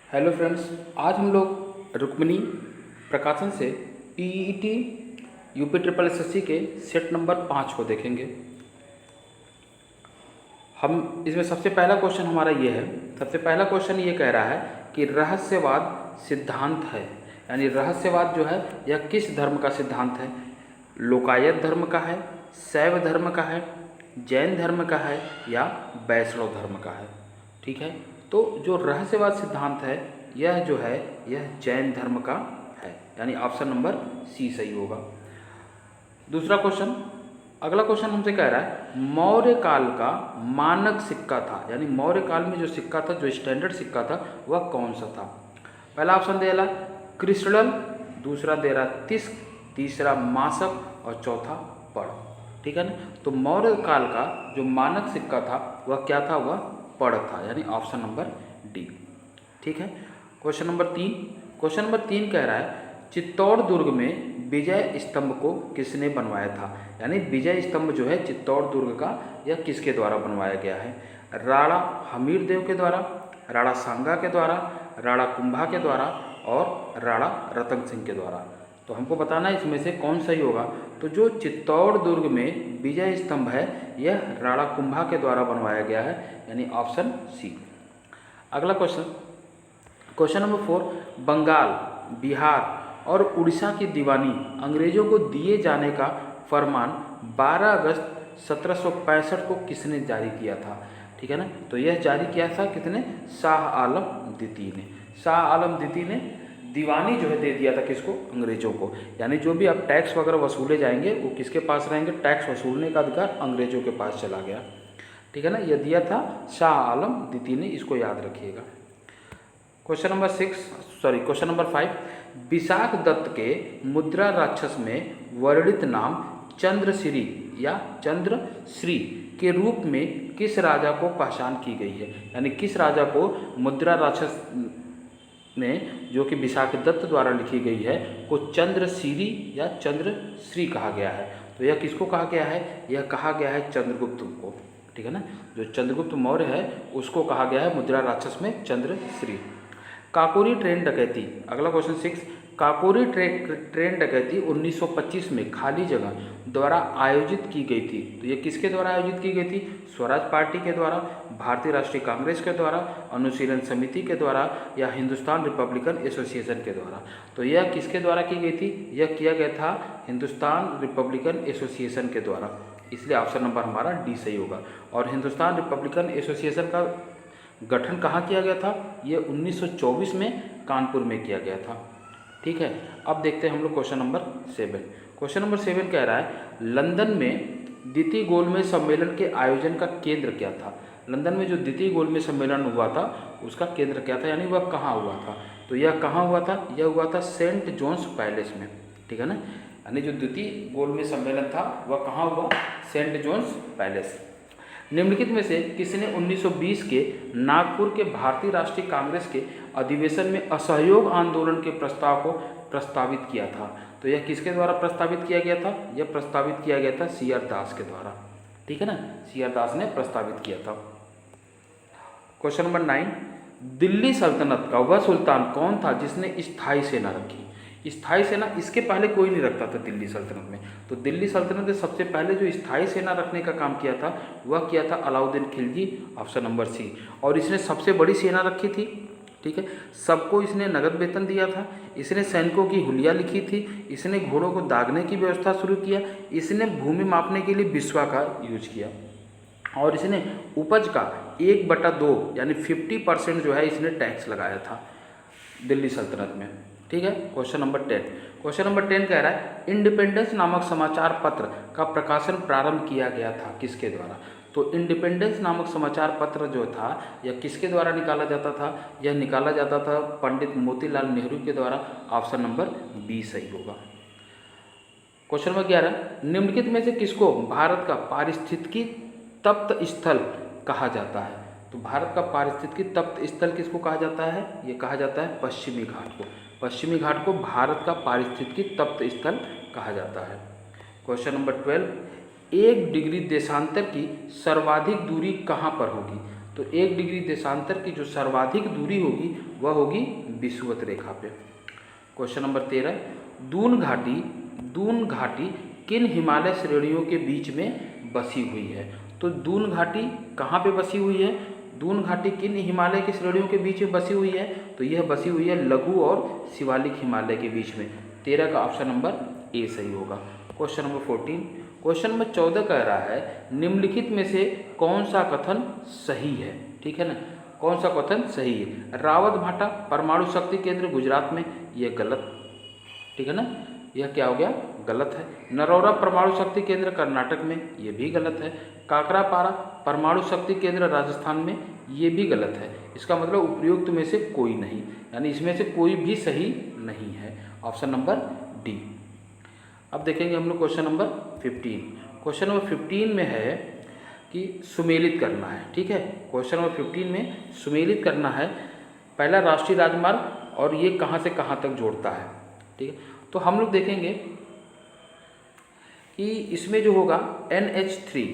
Hello friends, आज हम लोग रुक्मिणी प्रकाशन से पीईटी यूपी ट्रिपल एसएससी के सेट नंबर 5 को देखेंगे। हम इसमें सबसे पहला क्वेश्चन हमारा ये है। सबसे पहला क्वेश्चन ये कह रहा है कि रहस्यवाद सिद्धांत है, यानी रहस्यवाद जो है यह किस धर्म का सिद्धांत है। लोकायत धर्म का है, शैव धर्म का है, जैन धर्म का है या वैष्णव धर्म का है। ठीक है, तो जो रहस्यवाद सिद्धांत है यह जो है यह जैन धर्म का है, यानी ऑप्शन नंबर सी सही होगा। दूसरा क्वेश्चन, अगला क्वेश्चन हमसे कह रहा है मौर्य काल का मानक सिक्का था, यानी मौर्य काल में जो सिक्का था, जो स्टैंडर्ड सिक्का था वह कौन सा था। पहला ऑप्शन दे रहा कृष्णल, दूसरा दे रहा तिस्क, तीसरा मासक और चौथा पड़। ठीक है ना, तो मौर्य काल का जो मानक सिक्का था वह क्या था, वह पड़ था, यानी ऑप्शन नंबर डी। ठीक है, क्वेश्चन नंबर तीन कह रहा है चित्तौड़ दुर्ग में विजय स्तंभ को किसने बनवाया था, यानी विजय स्तंभ जो है चित्तौड़ दुर्ग का यह किसके द्वारा बनवाया गया है। राणा हमीरदेव के द्वारा, राणा सांगा के द्वारा, राणा कुंभा के द्वारा और राणा रतन सिंह के द्वारा। तो हमको बताना है इसमें से कौन सही होगा। तो जो चित्तौड़ दुर्ग में विजय स्तंभ है यह राणा कुंभा के द्वारा बनवाया गया है, यानी ऑप्शन सी। अगला question, question number 4, Bengal, Bihar और उड़ीसा की दीवानी अंग्रेजों को दिए जाने का फरमान 12 अगस्त 1765 को किसने जारी किया था। ठीक है ना, तो यह जारी किया था किसने, शाह आलम द्वितीय ने। शाह आलम द्वितीय ने दीवानी जो है दे दिया था किसको, अंग्रेजों को, यानी जो भी अब टैक्स वगैरह वसूले जाएंगे वो किसके पास रहेंगे, टैक्स वसूलने का अधिकार अंग्रेजों के पास चला गया। ठीक है ना, यह दिया था शाह आलम द्वितीय ने, इसको याद रखिएगा। क्वेश्चन नंबर 5, विशाख दत्त के मुद्रा राक्षस में वर्णित नाम चंद्रश्री या चंद्रश्री के रूप में किस राजा को पहचान की गई है, यानी किस राजा को मुद्रा राक्षस ने जो कि विशाख दत्त द्वारा लिखी गई है को चंद्रश्री या चंद्रश्री कहा गया है। तो यह किसको कहा गया है, यह कहा गया है चंद्रगुप्त को। ठीक है ना, जो चंद्रगुप्त मौर्य है उसको कहा गया है मुद्रा राक्षस में चंद्रश्री। काकोरी ट्रेन डकैती, अगला क्वेश्चन 6, काकोरी ट्रेन डकैती 1925 में खाली जगह द्वारा आयोजित की गई थी। तो ये किसके द्वारा आयोजित की गई थी, स्वराज पार्टी के द्वारा, भारतीय राष्ट्रीय कांग्रेस के द्वारा, अनुशीलन समिति के द्वारा या हिंदुस्तान रिपब्लिकन एसोसिएशन के द्वारा। तो यह किसके द्वारा की गई थी, यह किया गया था हिंदुस्तान रिपब्लिकन एसोसिएशन के द्वारा, इसलिए ऑप्शन नंबर हमारा डी सही होगा। और हिंदुस्तान रिपब्लिकन एसोसिएशन का गठन कहाँ किया गया था, ये 1924 में कानपुर में किया गया था। ठीक है, अब देखते हैं हम लोग क्वेश्चन नंबर 7। क्वेश्चन नंबर 7 कह रहा है लंदन में द्वितीय गोलमेज सम्मेलन के आयोजन का केंद्र क्या था। लंदन में जो द्वितीय गोलमेज सम्मेलन हुआ था उसका केंद्र क्या था, यानी वह कहाँ हुआ था। तो यह कहाँ हुआ था, यह हुआ था सेंट जॉन्स पैलेस में। ठीक है ना, यानी जो द्वितीय गोलमेज सम्मेलन था वह कहाँ हुआ, सेंट जॉन्स पैलेस। निम्नलिखित में से किसने 1920 के नागपुर के भारतीय राष्ट्रीय कांग्रेस के अधिवेशन में असहयोग आंदोलन के प्रस्ताव को प्रस्तावित किया था। तो यह किसके द्वारा प्रस्तावित किया गया था, यह प्रस्तावित किया गया था सी.आर. दास के द्वारा। ठीक है ना, सी.आर. दास ने प्रस्तावित किया था। क्वेश्चन नंबर 9, दिल्ली सल्तनत का वह सुल्तान कौन था जिसने स्थायी सेना रखी। स्थायी सेना इसके पहले कोई नहीं रखता था दिल्ली सल्तनत में। तो दिल्ली सल्तनत ने सबसे पहले जो स्थायी सेना रखने का काम किया था वह किया था Alauddin Khilji, option number C. और इसने सबसे बड़ी सेना रखी थी। ठीक है, सबको इसने नगद वेतन दिया था, इसने सैनिकों की हुलिया लिखी थी, इसने घोड़ों को दागने की व्यवस्था शुरू किया, इसने भूमि मापने के लिए बिस्वा का यूज किया और इसने उपज का 1/2 यानी 50% जो है इसने टैक्स लगाया था दिल्ली सल्तनत में। ठीक है, क्वेश्चन नंबर 10 कह रहा है इंडिपेंडेंस नामक समाचार पत्र का प्रकाशन प्रारंभ किया गया था किसके द्वारा। तो इंडिपेंडेंस नामक समाचार पत्र जो था यह किसके द्वारा निकाला जाता था, यह निकाला जाता था पंडित मोतीलाल नेहरू के द्वारा, ऑप्शन नंबर बी सही होगा। क्वेश्चन नंबर 11, निम्नलिखित में से किसको भारत का पारिस्थितिकी तप्त स्थल कहा जाता है। तो भारत का पारिस्थितिकी तप्त स्थल किसको कहा जाता है, ये कहा जाता है पश्चिमी घाट को। पश्चिमी घाट को भारत का पारिस्थितिकी तप्त स्थल कहा जाता है। क्वेश्चन नंबर 12, 1 डिग्री देशांतर की सर्वाधिक दूरी कहाँ पर होगी। तो 1 डिग्री देशांतर की जो सर्वाधिक दूरी होगी वह होगी विषुवत रेखा पे। क्वेश्चन नंबर 13, दून घाटी किन हिमालय श्रेणियों के बीच में बसी हुई है? तो दून घाटी कहाँ पे बसी हुई है? दून घाटी किन हिमालय की श्रेणियों के बीच में बसी हुई है? तो यह बसी हुई है लघु और शिवालिक हिमालय के बीच में। 13 का ऑप्शन नंबर ए सही होगा। क्वेश्चन नंबर 14, क्वेश्चन नंबर 14 कह रहा है निम्नलिखित में से कौन सा कथन सही है? ठीक है ना, कौन सा कथन सही है? रावत भाटा परमाणु शक्ति केंद्र गुजरात में, यह गलत, ठीक है ना, यह क्या हो गया? गलत है। नरौरा परमाणु शक्ति केंद्र कर्नाटक में, यह भी गलत है। काकरापारा परमाणु शक्ति केंद्र राजस्थान में, ये भी गलत है। इसका मतलब उपयुक्त में से कोई नहीं, यानी इसमें से कोई भी सही नहीं है। Option number D. अब देखेंगे हम लोग क्वेश्चन नंबर 15। क्वेश्चन नंबर 15 में है कि सुमेलित करना है। ठीक है, क्वेश्चन नंबर 15 में सुमेलित करना है। पहला राष्ट्रीय राजमार्ग और ये कहाँ से कहाँ तक जोड़ता है। ठीक है, तो हम लोग देखेंगे कि इसमें जो होगा NH3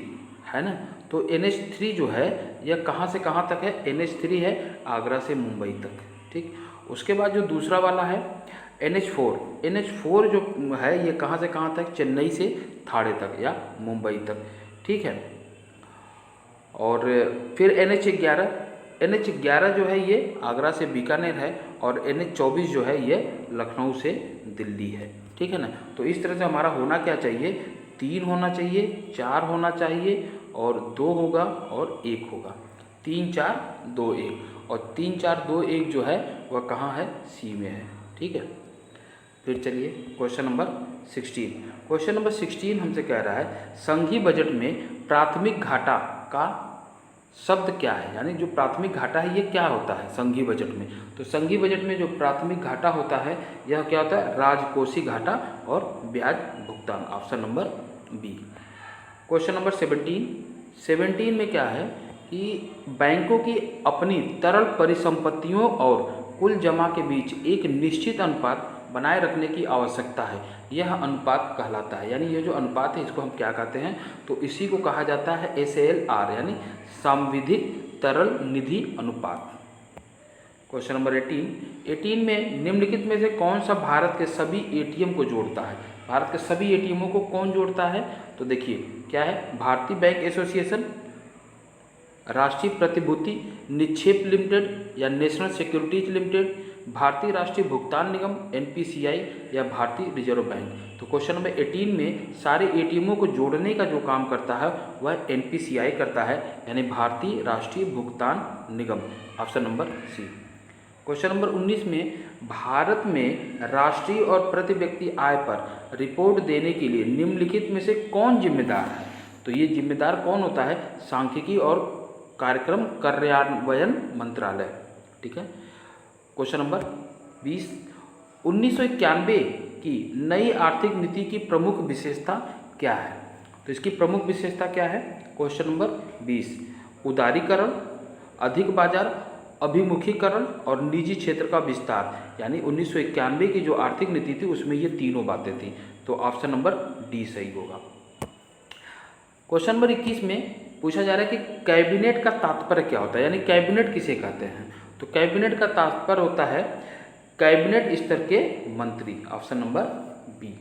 है ना, तो NH3 जो है यह कहाँ से कहाँ तक है? NH3 है आगरा से मुंबई तक। ठीक, उसके बाद जो दूसरा वाला है NH4 जो है ये कहाँ से कहाँ तक? चेन्नई से थाणे तक या मुंबई तक। ठीक है, और फिर NH11 जो है ये आगरा से बीकानेर है और NH24 जो है ये लखनऊ से दिल्ली है। ठीक है ना, तो इस तरह से हमारा होना क्या चाहिए? 3 होना चाहिए, 4 होना चाहिए और 2 होगा और 1 होगा। 3 4 2 1 और 3 4 2 1 जो है वह कहाँ है? सी में है। ठीक है, फिर चलिए क्वेश्चन नंबर 16। क्वेश्चन नंबर 16 हमसे कह रहा है संघीय बजट में प्राथमिक घाटा का शब्द क्या है? यानी जो प्राथमिक घाटा है ये क्या होता है संघीय बजट में? तो संघीय बजट में जो प्राथमिक घाटा होता है यह क्या होता है? राजकोषीय घाटा और ब्याज भुगतान। Option number B. Question number 17 में क्या है कि बैंकों की अपनी तरल परिसंपत्तियों और कुल जमा के बीच एक निश्चित अनुपात बनाए रखने की आवश्यकता है। यह अनुपात कहलाता है, यानी ये जो अनुपात है इसको हम क्या कहते हैं? तो इसी को कहा जाता है SALR यानी सांविधिक तरल निधि अनुपात। क्वेश्चन नंबर 18 में निम्नलिखित में से कौन सा भारत के सभी ATM को जोड़ता है? भारत के सभी ATMों को कौन जोड़ता है? तो देखिए क्या है? भारतीय बैंक एसोसिएशन, राष्ट्रीय प्रतिभूति निक्षेप लिमिटेड या नेशनल सिक्योरिटीज लिमिटेड, भारतीय राष्ट्रीय भुगतान निगम NPCI या भारतीय रिजर्व बैंक। तो क्वेश्चन नंबर 18 में सारे ATMों को जोड़ने का जो काम करता है वह NPCI करता है, यानी भारतीय राष्ट्रीय भुगतान निगम। Option number C. Question number 19 में भारत में राष्ट्रीय और प्रति व्यक्ति आय पर रिपोर्ट देने के लिए निम्नलिखित में से कौन जिम्मेदार है? तो ये जिम्मेदार कौन होता है? सांख्यिकी और कार्यक्रम कार्यान्वयन मंत्रालय। ठीक है, क्वेश्चन नंबर 20 1991 की नई आर्थिक नीति की प्रमुख विशेषता क्या है? तो इसकी प्रमुख विशेषता क्या है? क्वेश्चन नंबर 20 उदारीकरण, अधिक बाजार अभिमुखीकरण और निजी क्षेत्र का विस्तार। यानी 1991 की जो आर्थिक नीति थी उसमें ये तीनों बातें थी। तो ऑप्शन नंबर डी सही होगा। क्वेश्चन नंबर 21 में पूछा जा रहा है कि कैबिनेट का तात्पर्य क्या होता है, यानी कैबिनेट किसे कहते हैं? तो कैबिनेट का तात्पर्य होता है कैबिनेट स्तर के मंत्री। Option number B.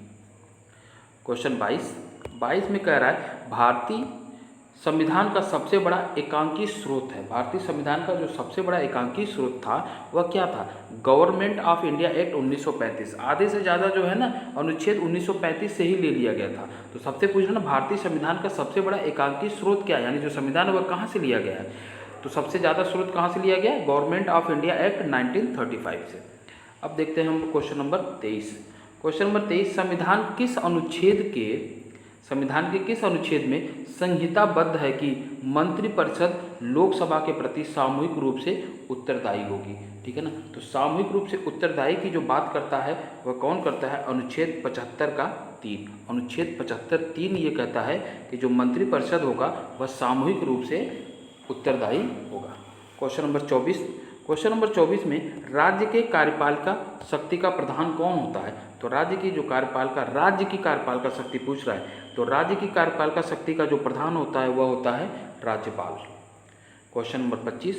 क्वेश्चन 22 में कह रहा है भारतीय संविधान का सबसे बड़ा एकांकी स्रोत है। भारतीय संविधान का जो सबसे बड़ा एकांकी स्रोत था वह क्या था? Government of India act 1935। आधे से ज़्यादा जो है ना अनुच्छेद 1935 से ही ले लिया गया था। तो सबसे पूछ रहा ना भारतीय संविधान का सबसे बड़ा एकांकी स्रोत क्या है, यानी जो संविधान है वह कहाँ से लिया गया है? तो सबसे ज़्यादा स्रोत कहाँ से लिया गया? गवर्नमेंट ऑफ इंडिया एक्ट 1935 से। अब देखते हैं हम क्वेश्चन नंबर 23। क्वेश्चन नंबर 23 संविधान के किस अनुच्छेद में संहिताबद्ध है कि मंत्रिपरिषद लोकसभा के प्रति सामूहिक रूप से उत्तरदायी होगी? ठीक है ना, तो सामूहिक रूप से उत्तरदायी की जो बात करता है वह कौन करता है? अनुच्छेद 75 का 3। अनुच्छेद 75(3) ये कहता है कि जो मंत्रिपरिषद होगा वह सामूहिक रूप से उत्तरदायी होगा। क्वेश्चन नंबर 24 में राज्य के कार्यपालिका शक्ति का प्रधान कौन होता है? तो राज्य की कार्यपालिका शक्ति पूछ रहा है, तो राज्य की कार्यपालिका शक्ति का जो प्रधान होता है वह होता है राज्यपाल। क्वेश्चन नंबर 25,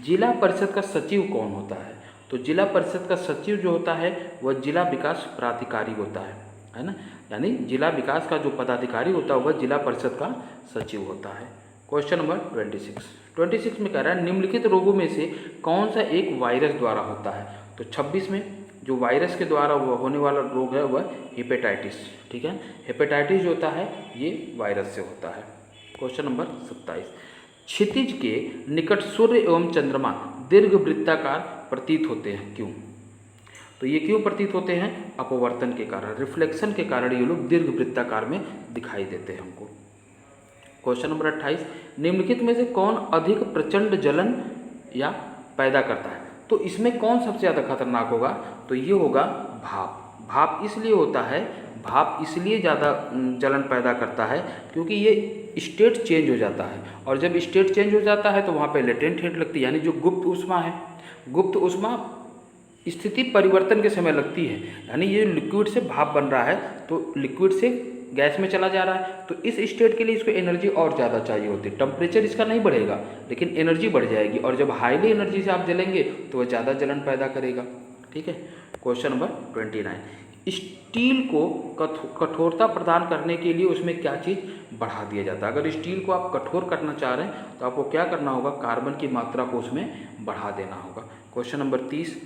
जिला परिषद का सचिव कौन होता है? तो जिला परिषद का सचिव जो होता है वह जिला विकास प्राधिकारी होता है ना, यानी जिला विकास का जो पदाधिकारी होता है वह जिला परिषद का सचिव होता है। क्वेश्चन नंबर 26 में कह रहा है निम्नलिखित रोगों में से कौन सा एक वायरस द्वारा होता है? तो 26 में जो वायरस के द्वारा होने वाला रोग है वह हेपेटाइटिस, ठीक है, हेपेटाइटिस जो होता है ये वायरस से होता है। क्वेश्चन नंबर 27, क्षितिज के निकट सूर्य एवं चंद्रमा दीर्घ वृत्ताकार प्रतीत होते हैं, क्यों? तो ये क्यों प्रतीत होते हैं? अपवर्तन के कारण, रिफ्लेक्शन के कारण ये लोग दीर्घ वृत्ताकार में दिखाई देते हैं हमको। क्वेश्चन नंबर 28, निम्नलिखित में से कौन अधिक प्रचंड जलन या पैदा करता है? तो इसमें कौन सबसे ज़्यादा खतरनाक होगा? तो ये होगा भाप। भाप इसलिए होता है, भाप इसलिए ज़्यादा जलन पैदा करता है क्योंकि ये स्टेट चेंज हो जाता है, और जब स्टेट चेंज हो जाता है तो वहाँ पे लेटेंट हीट लगती है, यानी जो गुप्त ऊष्मा है, गुप्त ऊष्मा स्थिति परिवर्तन के समय लगती है, यानी ये लिक्विड से भाप बन रहा है तो लिक्विड से गैस में चला जा रहा है, तो इस स्टेट के लिए इसको एनर्जी और ज़्यादा चाहिए होती है। टेम्परेचर इसका नहीं बढ़ेगा लेकिन एनर्जी बढ़ जाएगी, और जब हाईली एनर्जी से आप जलेंगे तो वह ज़्यादा जलन पैदा करेगा, ठीक है। क्वेश्चन नंबर 29, स्टील को कठोरता प्रदान करने के लिए उसमें क्या चीज़ बढ़ा दिया जाता है? अगर स्टील को आप कठोर करना चाह रहे हैं तो आपको क्या करना होगा? कार्बन की मात्रा को उसमें बढ़ा देना होगा। क्वेश्चन नंबर 30,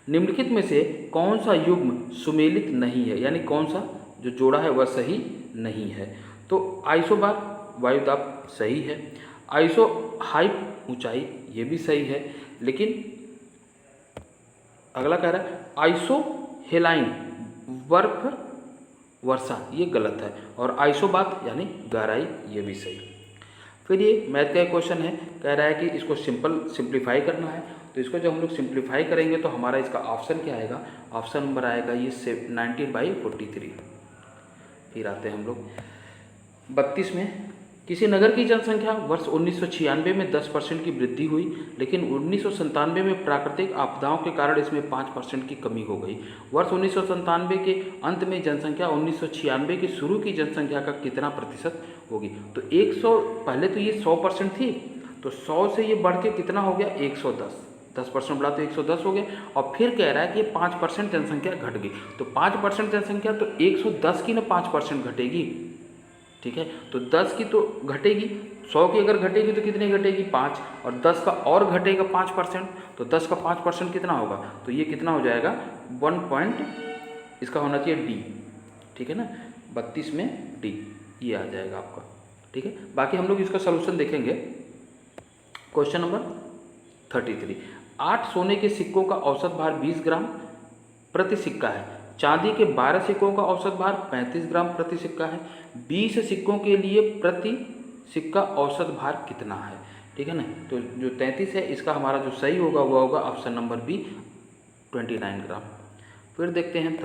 निम्नलिखित में से कौन सा युग्म सुमेलित नहीं है, यानी कौन सा जो जोड़ा है वह सही नहीं है? तो आइसोबार वायुदाब सही है, आइसो हाइप ऊंचाई ये भी सही है, लेकिन अगला कह रहा है आइसो हेलाइन बर्फ वर्षा ये गलत है, और आइसोबात यानी गहराई ये भी सही। फिर ये मैथ का क्वेश्चन है, कह रहा है कि इसको सिंप्लीफाई करना है, तो इसको जब हम लोग सिंप्लीफाई करेंगे तो हमारा इसका ऑप्शन क्या आएगा? ऑप्शन नंबर आएगा ये 19/43। फिर आते हैं हम लोग 32 में, किसी नगर की जनसंख्या वर्ष 1996 में 10% की वृद्धि हुई, लेकिन 1997 में प्राकृतिक आपदाओं के कारण इसमें 5% की कमी हो गई। वर्ष 1997 के अंत में जनसंख्या 1996 की शुरू की जनसंख्या का कितना प्रतिशत होगी? तो 100, पहले तो ये 100% थी, तो 100 से ये बढ़ के कितना हो गया? 110, 10% बढ़ा तो 110 हो गया, और फिर कह रहा है कि 5% जनसंख्या घट गई। तो 5% जनसंख्या तो 110 की ना 5% घटेगी, ठीक है, तो 10 की तो घटेगी, 100 की अगर घटेगी तो कितनी घटेगी? 5, और 10 का और घटेगा 5%, तो 10 का 5% कितना होगा? तो ये कितना हो जाएगा? 1 पॉइंट, इसका होना चाहिए डी, ठीक है ना, 32 में डी ये आ जाएगा आपका, ठीक है। बाकी हम लोग इसका सोल्यूशन देखेंगे। क्वेश्चन नंबर 33, 8 सोने के सिक्कों का औसत भार 20 ग्राम प्रति सिक्का है, चांदी के 12 सिक्कों का औसत भार 35 ग्राम प्रति सिक्का है, 20 सिक्कों के लिए प्रति सिक्का औसत भार कितना है, ठीक है ना। तो जो 33 है इसका हमारा जो सही होगा वह होगा ऑप्शन नंबर बी 29 ग्राम। फिर देखते हैं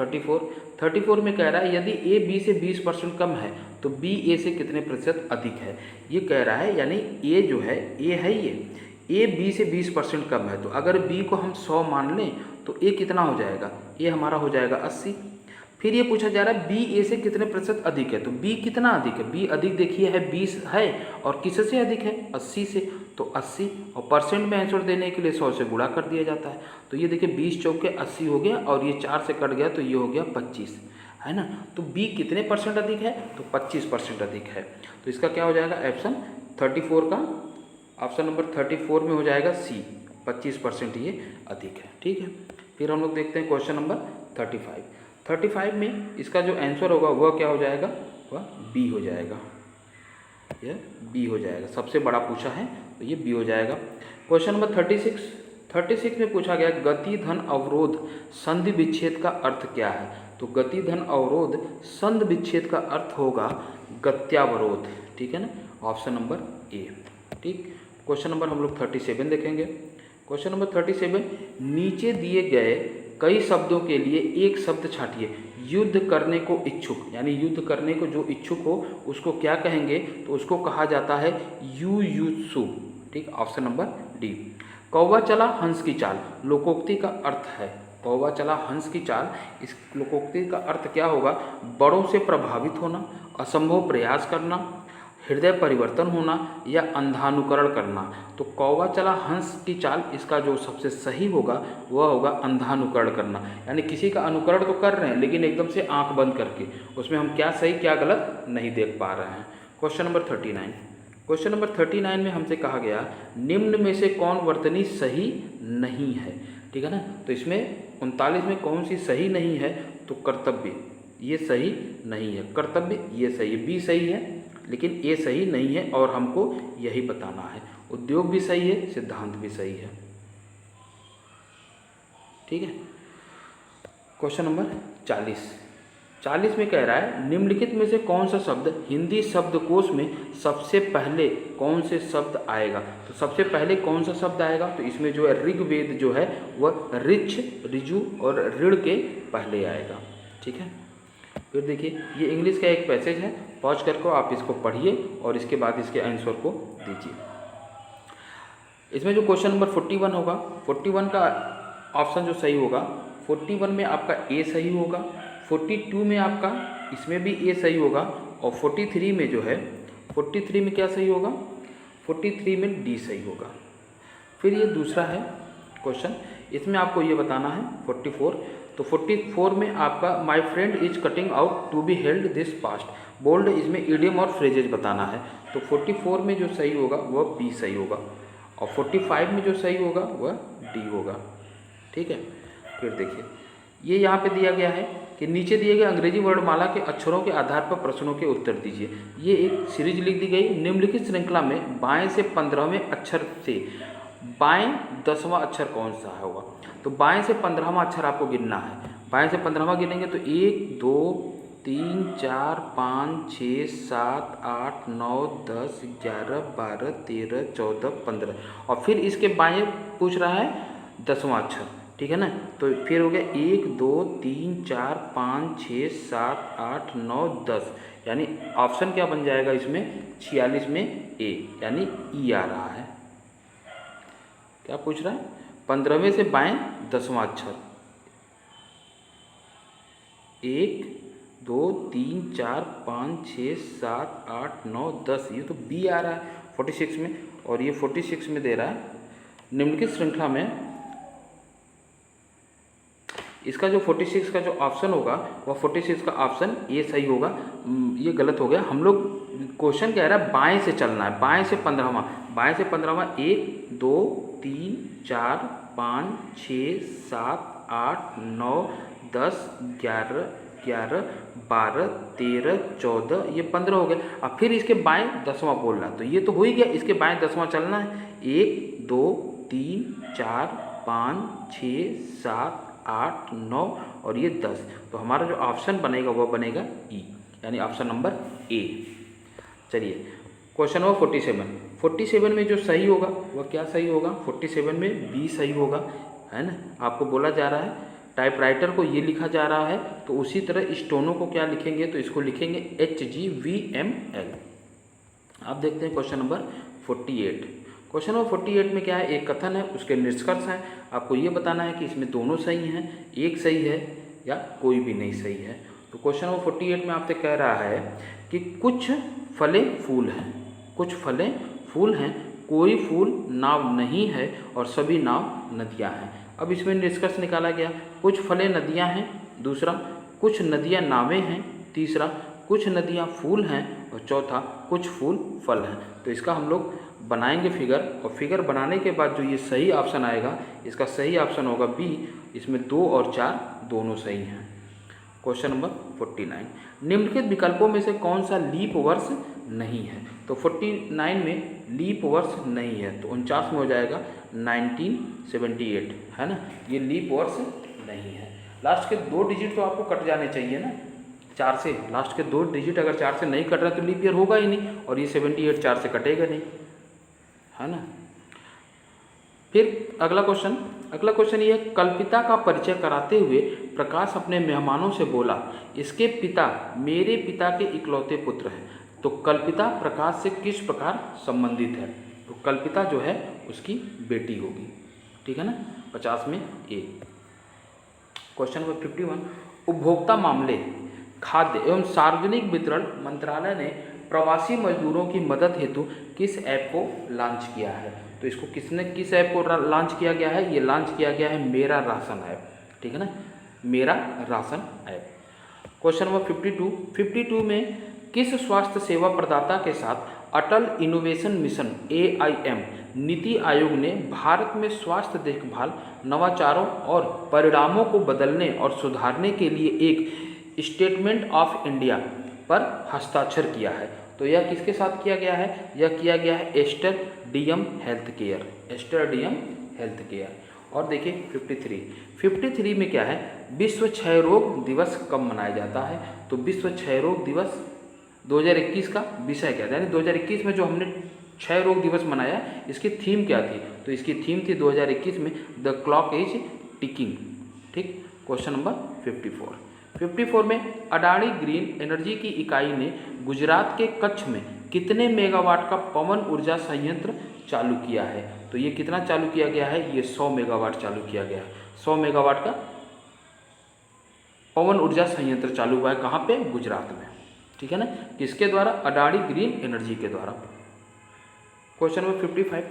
34 में कह रहा है यदि ए बी से 20% कम है तो बी ए से कितने प्रतिशत अधिक है? ये कह रहा है, यानी ए जो है, ए है ये बी से 20% कम है, तो अगर बी को हम 100 मान लें तो ए कितना हो जाएगा? ए हमारा हो जाएगा 80। फिर ये पूछा जा रहा है बी ए से कितने प्रतिशत अधिक है, तो बी कितना अधिक है? बी अधिक देखिए है 20 है, और किससे अधिक है? 80 से, तो 80, और परसेंट में आंसर देने के लिए 100 से गुणा कर दिया जाता है। तो ये देखिए 20 चौके 80 हो गया, और ये 4 से कट गया तो ये हो गया 25, है ना। तो बी कितने परसेंट अधिक है? तो 25% अधिक है। तो इसका क्या हो जाएगा? ऑप्शन 34 का, ऑप्शन नंबर 34 में हो जाएगा सी, 25% ये अधिक है, ठीक है। फिर हम लोग देखते हैं क्वेश्चन नंबर 35 में इसका जो आंसर होगा वह क्या हो जाएगा? वह बी हो जाएगा, यह बी हो जाएगा, सबसे बड़ा पूछा है तो ये बी हो जाएगा। क्वेश्चन नंबर 36 में पूछा गया गति धन अवरोध संधि विच्छेद का अर्थ क्या है? तो गति धन अवरोध संधि विच्छेद का अर्थ होगा गत्यावरोध, ठीक है ना, ऑप्शन नंबर ए, ठीक। क्वेश्चन नंबर हम लोग 37 देखेंगे। क्वेश्चन नंबर 37, नीचे दिए गए कई शब्दों के लिए एक शब्द छांटिए। युद्ध करने को इच्छुक, यानी युद्ध करने को जो इच्छुक हो उसको क्या कहेंगे? तो उसको कहा जाता है युयुत्सु, ठीक, ऑप्शन नंबर डी। कौवा चला हंस की चाल लोकोक्ति का अर्थ है, कौवा चला हंस की चाल, इस लोकोक्ति का अर्थ क्या होगा? बड़ों से प्रभावित होना, असंभव प्रयास करना, हृदय परिवर्तन होना या अंधानुकरण करना। तो कौवा चला हंस की चाल, इसका जो सबसे सही होगा वह होगा अंधानुकरण करना, यानी किसी का अनुकरण तो कर रहे हैं लेकिन एकदम से आंख बंद करके, उसमें हम क्या सही क्या गलत नहीं देख पा रहे हैं। Question number 39। क्वेश्चन नंबर 39 में हमसे कहा गया निम्न में से कौन वर्तनी सही नहीं है, ठीक है ना। तो इसमें 39 में कौन सी सही नहीं है, तो कर्तव्य ये सही नहीं है, कर्तव्य ये सही है, बी सही है लेकिन ए सही नहीं है और हमको यही बताना है। उद्योग भी सही है, सिद्धांत भी सही है, ठीक है। क्वेश्चन नंबर 40 में कह रहा है निम्नलिखित में से कौन सा शब्द हिंदी शब्दकोश में सबसे पहले कौन से शब्द आएगा। तो सबसे पहले कौन सा शब्द आएगा, तो इसमें जो है ऋग्वेद जो है वह ऋक्ष, ऋजु और ऋण के पहले आएगा, ठीक है। फिर देखिए ये इंग्लिश का एक पैसेज है, पॉज करके आप इसको पढ़िए और इसके बाद इसके आंसर को दीजिए। इसमें जो क्वेश्चन नंबर 41 होगा, 41 का ऑप्शन जो सही होगा, 41 में आपका ए सही होगा, 42 में आपका इसमें भी ए सही होगा और 43 में जो है 43 में क्या सही होगा, 43 में डी सही होगा। फिर ये दूसरा है क्वेश्चन, इसमें आपको ये बताना है 44। तो 44 में आपका my friend is cutting out to be held this past bold, इसमें इडियम और फ्रेजेज बताना है। तो 44 में जो सही होगा वह बी सही होगा और 45 में जो सही होगा वह डी होगा, ठीक है। फिर देखिए ये यहाँ पे दिया गया है कि नीचे दिए गए अंग्रेजी वर्णमाला के अक्षरों के आधार पर प्रश्नों के उत्तर दीजिए। ये एक सीरीज लिख दी गई। निम्नलिखित श्रृंखला में बाएं से 15वें अक्षर से बाएं 10वां अक्षर कौन सा होगा। तो बाएं से 15वां अक्षर आपको गिनना है। बाएं से 15वां गिनेंगे तो 1 2 3 4 5 6 7 8 9 10 11 12 13 14 15 और फिर इसके बाएं पूछ रहा है 10वां अक्षर, ठीक है ना। तो फिर हो गया 1 2 3 4 5 6 7 8 9 10, यानी ऑप्शन क्या बन जाएगा इसमें 46 में ए, यानी ई आ रहा है। क्या पूछ रहा है, 15वें से बाएं 10वां अक्षर 1 2 3 4 5 6 7 8 9 10, ये तो बी आ रहा है 46 में और ये 46 में दे रहा है। निम्नलिखित श्रृंखला में इसका जो 46 का जो ऑप्शन होगा वह 46 का ऑप्शन ए सही होगा। ये गलत हो गया। हम लोग क्वेश्चन कह रहा है बाएं से चलना है, बाएं से 15वां, बाएं से 15वां 1 2 3 4 5 6 7 8 9 10 11 11 12 13 14, ये 15 हो गया। अब फिर इसके बाएं 10वां बोल रहा है, तो ये तो हो ही गया, इसके बाएं 10वां चलना है 1 2 3 4 5 6 7 8 9 और ये 10। तो हमारा जो ऑप्शन बनेगा वह बनेगा ई, यानी ऑप्शन नंबर ए। चलिए क्वेश्चन नंबर 47 में जो सही होगा वह क्या सही होगा, 47 में बी सही होगा, है ना। आपको बोला जा रहा है टाइपराइटर को ये लिखा जा रहा है, तो उसी तरह स्टोनो को क्या लिखेंगे, तो इसको लिखेंगे HGVML। आप देखते हैं क्वेश्चन नंबर 48। क्वेश्चन नंबर 48 में क्या है, एक कथन है, उसके निष्कर्ष हैं। आपको ये बताना है कि इसमें दोनों सही हैं, एक सही है या कोई भी नहीं सही है। तो क्वेश्चन नंबर 48 में आपसे कह रहा है कि कुछ फलें फूल हैं, कुछ फलें फूल हैं, कोई फूल नाव नहीं है और सभी नाव नदियाँ हैं। अब इसमें निष्कर्ष निकाला गया, कुछ फलें नदियाँ हैं, दूसरा कुछ नदियाँ नावें हैं, तीसरा कुछ नदियाँ फूल हैं और चौथा कुछ फूल फल हैं। तो इसका हम लोग बनाएंगे फिगर, और फिगर बनाने के बाद जो ये सही ऑप्शन आएगा, इसका सही ऑप्शन होगा बी, इसमें 2 और 4 दोनों सही हैं। क्वेश्चन नंबर 49, निम्नलिखित विकल्पों में से कौन सा लीप वर्ष नहीं है। तो 49 में लीप वर्ष नहीं है, तो 49 में हो जाएगा 1978, है ना। ये लीप वर्ष नहीं है। लास्ट के 2 डिजिट तो आपको कट जाने चाहिए ना 4 से, लास्ट के 2 डिजिट अगर 4 से नहीं कट रहा तो लीप ईयर होगा ही नहीं, और ये 78 4 से कटेगा नहीं, है ना। फिर अगला क्वेश्चन ये, कल्पिता का परिचय कराते हुए प्रकाश अपने मेहमानों से बोला, इसके पिता मेरे पिता के इकलौते पुत्र हैं। तो कल्पिता प्रकाश से किस प्रकार संबंधित है, तो कल्पिता जो है उसकी बेटी होगी, ठीक है ना। 50 में ए। क्वेश्चन नंबर 51, उपभोक्ता मामले, खाद्य एवं सार्वजनिक वितरण मंत्रालय ने प्रवासी मजदूरों की मदद हेतु किस ऐप को लॉन्च किया है? तो इसको किस ऐप को लॉन्च किया गया है? ये लॉन्च किया गया है मेरा राशन ऐप, ठीक है ना, मेरा राशन ऐप। क्वेश्चन नंबर 52 में किस स्वास्थ्य सेवा प्रदाता के साथ अटल innovation mission AIM NITI Aayog ने भारत में स्वास्थ्य देखभाल नवाचारों और परिणामों को बदलने और सुधारने के लिए एक स्टेटमेंट ऑफ इंडिया पर हस्ताक्षर किया है? तो यह किसके साथ किया गया है? यह किया गया है एस्टर DM हेल्थ केयर। और देखिए 53 में क्या है? विश्व क्षय रोग दिवस कब मनाया जाता है? तो विश्व क्षय रोग दिवस 2021 का विषय क्या था? यानी 2021 में जो हमने क्षय रोग दिवस मनाया, इसकी थीम क्या थी? तो इसकी थीम थी 2021 में द क्लॉक इज टिकिंग, ठीक। क्वेश्चन नंबर 54 में अडानी ग्रीन एनर्जी की इकाई ने गुजरात के कच्छ में कितने मेगावाट का पवन ऊर्जा संयंत्र चालू किया है? तो ये कितना चालू किया गया है? ये 100 मेगावाट चालू किया गया है। 100 मेगावाट का पवन ऊर्जा संयंत्र चालू हुआ है। कहाँ पे? गुजरात में, ठीक है ना। किसके द्वारा? अडानी ग्रीन एनर्जी के द्वारा। क्वेश्चन नंबर 55,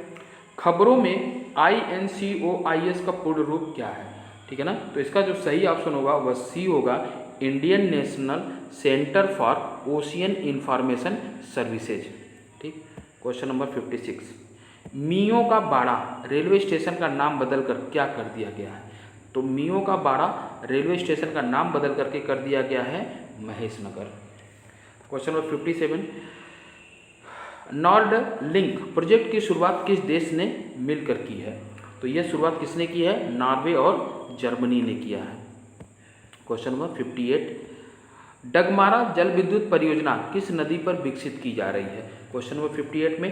खबरों में INCOIS का पूर्ण रूप क्या है? ठीक है ना। तो इसका जो सही ऑप्शन होगा वह C होगा, Indian national centre for ocean information services, ठीक। क्वेश्चन नंबर 56, मियों का बाड़ा रेलवे स्टेशन का नाम बदलकर क्या कर दिया गया है? तो मियों का बाड़ा रेलवे स्टेशन का नाम बदल करके कर दिया गया है Mahesh Nagar. Question number 57, Nord Link project की शुरुआत किस देश ने मिलकर की है? तो यह शुरुआत किसने की है? नॉर्वे और जर्मनी ने किया है। क्वेश्चन नंबर 58, डगमारा जल विद्युत परियोजना किस नदी पर विकसित की जा रही है? क्वेश्चन नंबर 58 में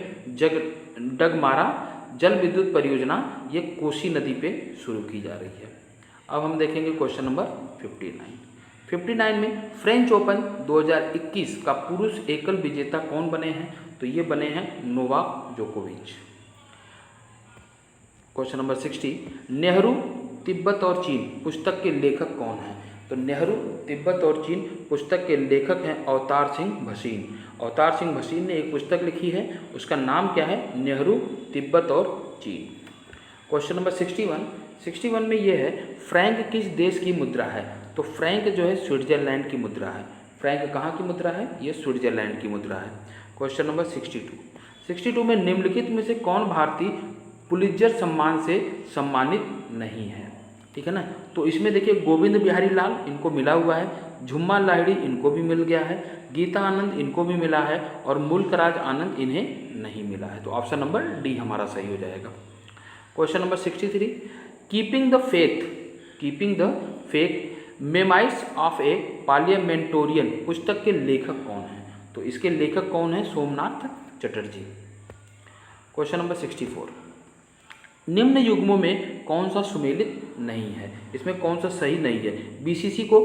डगमारा जल विद्युत परियोजना ये कोसी नदी पे शुरू की जा रही है। अब हम देखेंगे क्वेश्चन नंबर 59 में फ्रेंच ओपन 2021 का पुरुष एकल विजेता कौन बने हैं? तो ये बने हैं नोवाक जोकोविच। क्वेश्चन नंबर 60, नेहरू तिब्बत और चीन पुस्तक के लेखक कौन हैं? तो नेहरू तिब्बत और चीन पुस्तक के लेखक हैं अवतार सिंह भसीन। अवतार सिंह भसीन ने एक पुस्तक लिखी है, उसका नाम क्या है? नेहरू तिब्बत और चीन। क्वेश्चन नंबर 61 में ये है, फ्रैंक किस देश की मुद्रा है? तो फ्रैंक जो है स्विट्जरलैंड की मुद्रा है। फ्रैंक कहाँ की मुद्रा है? ये स्विट्जरलैंड की मुद्रा है। क्वेश्चन नंबर 62 में निम्नलिखित में से कौन भारतीय पुलित्जर सम्मान से सम्मानित नहीं है? ठीक है ना। तो इसमें देखिए गोविंद बिहारी लाल इनको मिला हुआ है, झुम्मा लाहिड़ी इनको भी मिल गया है, गीता आनंद इनको भी मिला है और मुल्कराज आनंद इन्हें नहीं मिला है। तो ऑप्शन नंबर डी हमारा सही हो जाएगा। Question number 63, keeping the faith memoirs of a parliamentarian पुस्तक के लेखक कौन हैं? तो इसके लेखक कौन है? सोमनाथ चटर्जी। क्वेश्चन नंबर 64, निम्न युग्मों में कौन सा सुमेलित नहीं है? इसमें कौन सा सही नहीं है? BCC को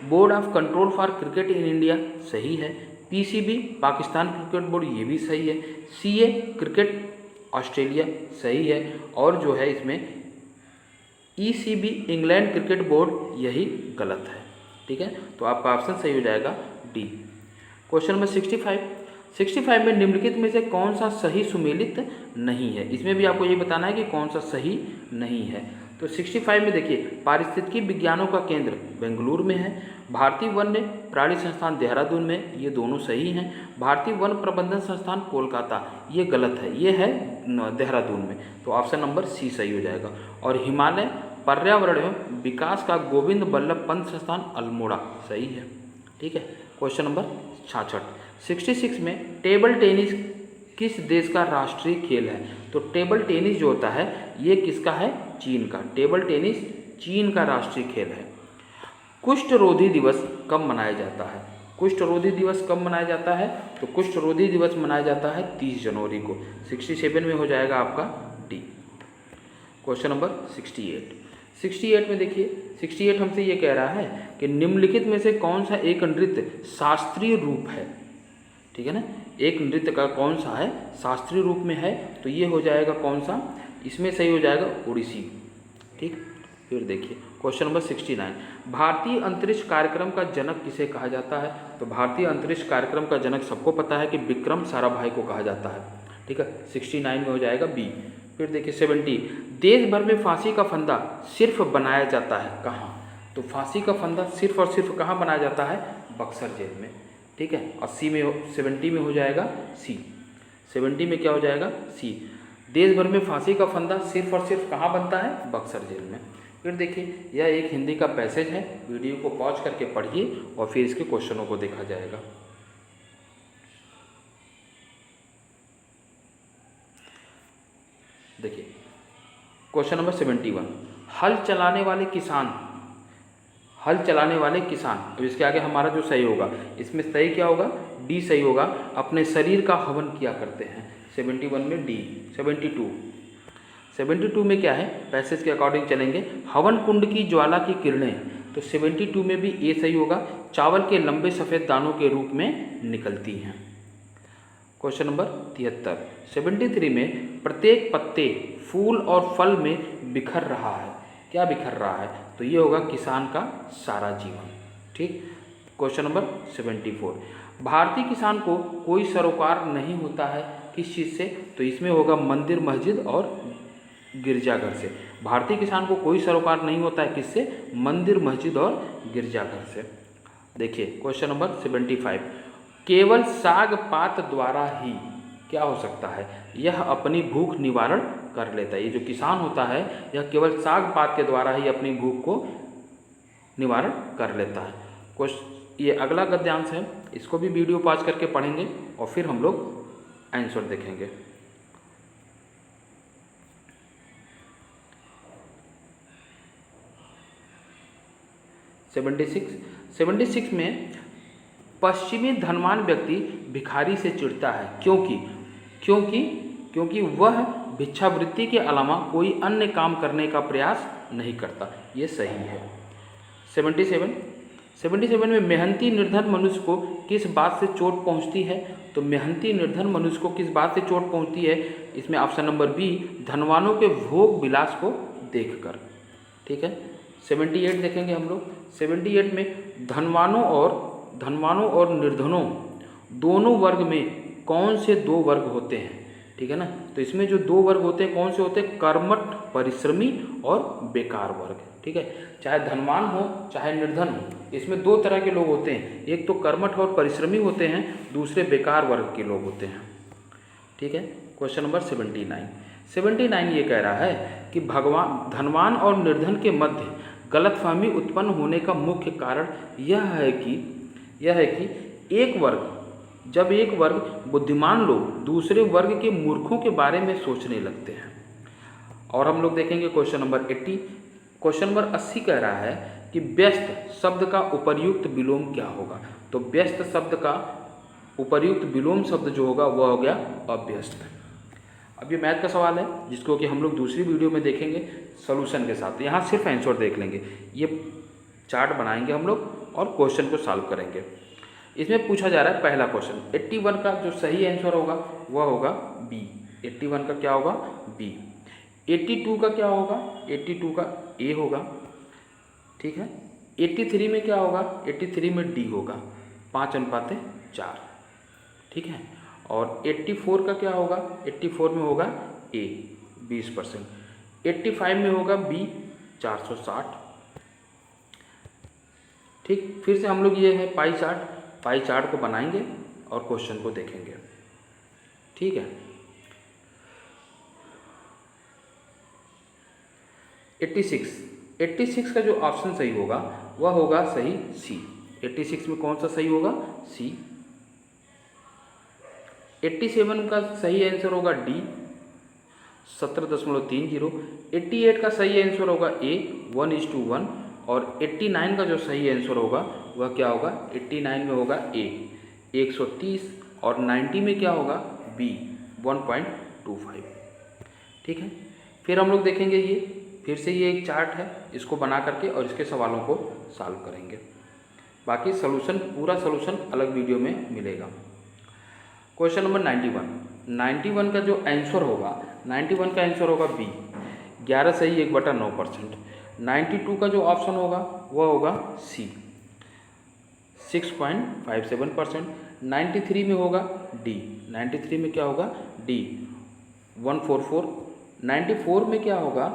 board of control for cricket in India सही है, PCB पाकिस्तान क्रिकेट बोर्ड ये भी सही है, CA क्रिकेट ऑस्ट्रेलिया सही है, और जो है इसमें ECB इंग्लैंड क्रिकेट बोर्ड यही गलत है। ठीक है, तो आपका ऑप्शन सही हो जाएगा डी। क्वेश्चन नंबर 65 में निम्नलिखित में से कौन सा सही सुमेलित नहीं है? इसमें भी आपको ये बताना है कि कौन सा सही नहीं है। तो 65 में देखिए, पारिस्थितिकी विज्ञानों का केंद्र बेंगलुरु में है, भारतीय वन्य प्राणी संस्थान देहरादून में, ये दोनों सही हैं। भारतीय वन प्रबंधन संस्थान कोलकाता ये गलत है, ये है देहरादून में। तो ऑप्शन नंबर सी सही हो जाएगा। और हिमालय पर्यावरण एवं विकास का गोविंद बल्लभ पंत संस्थान अल्मोड़ा सही है। ठीक है, क्वेश्चन नंबर 66 में टेबल टेनिस किस देश का राष्ट्रीय खेल है? तो टेबल टेनिस जो होता है ये किसका है? चीन का। टेबल टेनिस चीन का राष्ट्रीय खेल है। कुष्ठ रोधी दिवस कब मनाया जाता है? कुष्ठ रोधी दिवस कब मनाया जाता है? तो कुष्ठ रोधी दिवस मनाया जाता है 30 जनवरी को। 67 में हो जाएगा आपका डी। क्वेश्चन नंबर 68 में देखिए, 68 हमसे ये कह रहा है कि निम्नलिखित में से कौन सा एक नृत्य शास्त्रीय रूप है? ठीक है ना, एक नृत्य का कौन सा है शास्त्रीय रूप में है? तो ये हो जाएगा कौन सा? इसमें सही हो जाएगा ओडिसी। ठीक, फिर देखिए क्वेश्चन नंबर 69, भारतीय अंतरिक्ष कार्यक्रम का जनक किसे कहा जाता है? तो भारतीय अंतरिक्ष कार्यक्रम का जनक सबको पता है कि विक्रम साराभाई को कहा जाता है। ठीक है, 69 में हो जाएगा बी। फिर देखिए 70, देश भर में फांसी का फंदा सिर्फ बनाया जाता है कहाँ? तो फांसी का फंदा सिर्फ और सिर्फ कहाँ बनाया जाता है? बक्सर जेल में। ठीक है, 70 में हो जाएगा सी। 70 में क्या हो जाएगा? सी। देश भर में फांसी का फंदा सिर्फ और सिर्फ कहाँ बनता है? बक्सर जेल में। फिर देखिए यह एक हिंदी का पैसेज है, वीडियो को पॉज करके पढ़िए और फिर इसके क्वेश्चनों को देखा जाएगा। देखिए क्वेश्चन नंबर 71, हल चलाने वाले किसान, हल चलाने वाले किसान, अब इसके आगे हमारा जो सही होगा, इसमें सही क्या होगा? डी सही होगा, अपने शरीर का हवन किया करते हैं। 71 में डी। 72 में क्या है? पैसेज के अकॉर्डिंग चलेंगे, हवन कुंड की ज्वाला की किरणें, तो 72 में भी ए सही होगा, चावल के लंबे सफ़ेद दानों के रूप में निकलती हैं। क्वेश्चन नंबर 73, 73 में प्रत्येक पत्ते फूल और फल में बिखर रहा है, क्या बिखर रहा है? तो ये होगा किसान का सारा जीवन। ठीक। क्वेश्चन नंबर 74, भारतीय किसान को कोई सरोकार नहीं होता है, किस चीज़ से? तो इसमें होगा मंदिर, मस्जिद और गिरजाघर से। भारतीय किसान को कोई सरोकार नहीं होता है, किससे? मंदिर, मस्जिद और गिरजाघर से। देखिए क्वेश्चन नंबर 75, केवल साग पात द्वारा ही क्या हो सकता है? यह अपनी भूख निवारण कर लेता है। ये जो किसान होता है यह केवल साग पात के द्वारा ही अपनी भूख को निवारण कर लेता है। ये अगला गद्यांश है, इसको भी वीडियो पॉज करके पढ़ेंगे और फिर हम लोग आंसर देखेंगे। सेवेंटी सिक्स में पश्चिमी धनवान व्यक्ति भिखारी से चिढ़ता है, क्योंकि वह भिक्षावृत्ति के अलावा कोई अन्य काम करने का प्रयास नहीं करता। ये सही है। 77 में मेहनती निर्धन मनुष्य को किस बात से चोट पहुंचती है? तो मेहनती निर्धन मनुष्य को किस बात से चोट पहुंचती है? इसमें ऑप्शन नंबर बी, धनवानों के भोग विलास को देखकर। ठीक है, 78 देखेंगे हम लोग। 78 में धनवानों और निर्धनों दोनों वर्ग में कौन से दो वर्ग होते हैं? ठीक है ना, तो इसमें जो दो वर्ग होते हैं कौन से होते हैं? कर्मठ परिश्रमी और बेकार वर्ग। ठीक है, चाहे धनवान हो चाहे निर्धन हो, इसमें दो तरह के लोग होते हैं, एक तो कर्मठ और परिश्रमी होते हैं, दूसरे बेकार वर्ग के लोग होते हैं। ठीक है, क्वेश्चन नंबर 79 ये कह रहा है कि धनवान और निर्धन के मध्य गलतफहमी उत्पन्न होने का मुख्य कारण यह है कि जब एक वर्ग बुद्धिमान लोग दूसरे वर्ग के मूर्खों के बारे में सोचने लगते हैं। और हम लोग देखेंगे क्वेश्चन नंबर 80। क्वेश्चन नंबर 80 कह रहा है कि व्यस्त शब्द का उपर्युक्त विलोम क्या होगा? तो व्यस्त शब्द का उपर्युक्त विलोम शब्द जो होगा वह हो गया अव्यस्त। अब ये मैथ का सवाल है जिसको कि हम लोग दूसरी वीडियो में देखेंगे सॉल्यूशन के साथ। यहाँ सिर्फ आंसर देख लेंगे, ये चार्ट बनाएंगे हम लोग और क्वेश्चन को सॉल्व करेंगे। इसमें पूछा जा रहा है पहला क्वेश्चन, 81 का जो सही आंसर होगा वह होगा बी। 81 का क्या होगा? बी। 82 का क्या होगा? 82 का ए होगा। ठीक है, 83 में क्या होगा? 83 में डी होगा, 5:4। ठीक है, और 84 का क्या होगा? 84 में होगा ए 20%। 85 में होगा बी 460। ठीक, फिर से हम लोग ये है पाई चार्ट को बनाएंगे और क्वेश्चन को देखेंगे। ठीक है, 86 का जो ऑप्शन सही होगा वह होगा सही सी। 86 में कौन सा सही होगा? सी। 87 का सही आंसर होगा डी 17.30। 88 का सही आंसर होगा ए 1:1 और 89 का जो सही आंसर होगा वह क्या होगा? 89 में होगा ए 130 और 90 में क्या होगा? बी 1.25। ठीक है, फिर हम लोग देखेंगे ये फिर से ये एक चार्ट है, इसको बना करके और इसके सवालों को सॉल्व करेंगे। बाकी सॉल्यूशन पूरा सॉल्यूशन अलग वीडियो में मिलेगा। क्वेश्चन नंबर 91 का जो आंसर होगा 91 का आंसर होगा बी 11 सही 1/9%। 92 का जो ऑप्शन होगा वह होगा सी 6.57%। 93 में होगा डी, 93 में क्या होगा डी 144। 94 में क्या होगा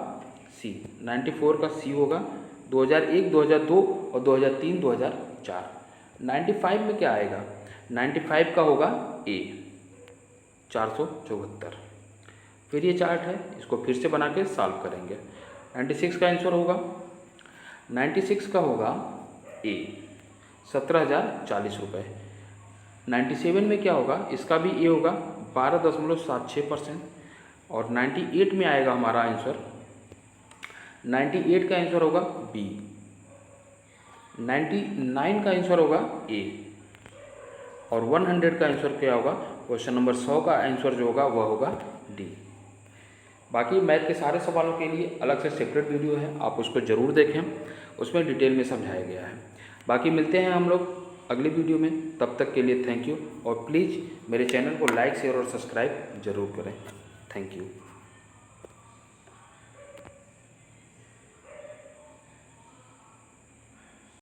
सी, 94 का सी होगा 2001, 2002 और 2003, 2004। 95 में क्या आएगा, 95 का होगा ए 474। फिर ये चार्ट है, इसको फिर से बना के सॉल्व करेंगे। 96 का आंसर होगा, 96 का होगा ए 17,040 रुपये। 97 में क्या होगा, इसका भी ए होगा 12.76%। और 98 में आएगा हमारा आंसर, 98 का आंसर होगा बी। 99 का आंसर होगा ए। और 100 का आंसर क्या होगा, क्वेश्चन नंबर 100 का आंसर जो होगा वह होगा डी। बाकी मैथ के सारे सवालों के लिए अलग से सेपरेट वीडियो है, आप उसको ज़रूर देखें, उसमें डिटेल में समझाया गया है। बाकी मिलते हैं हम लोग अगली वीडियो में, तब तक के लिए थैंक यू। और प्लीज़ मेरे चैनल को लाइक शेयर और सब्सक्राइब ज़रूर करें। Thank you.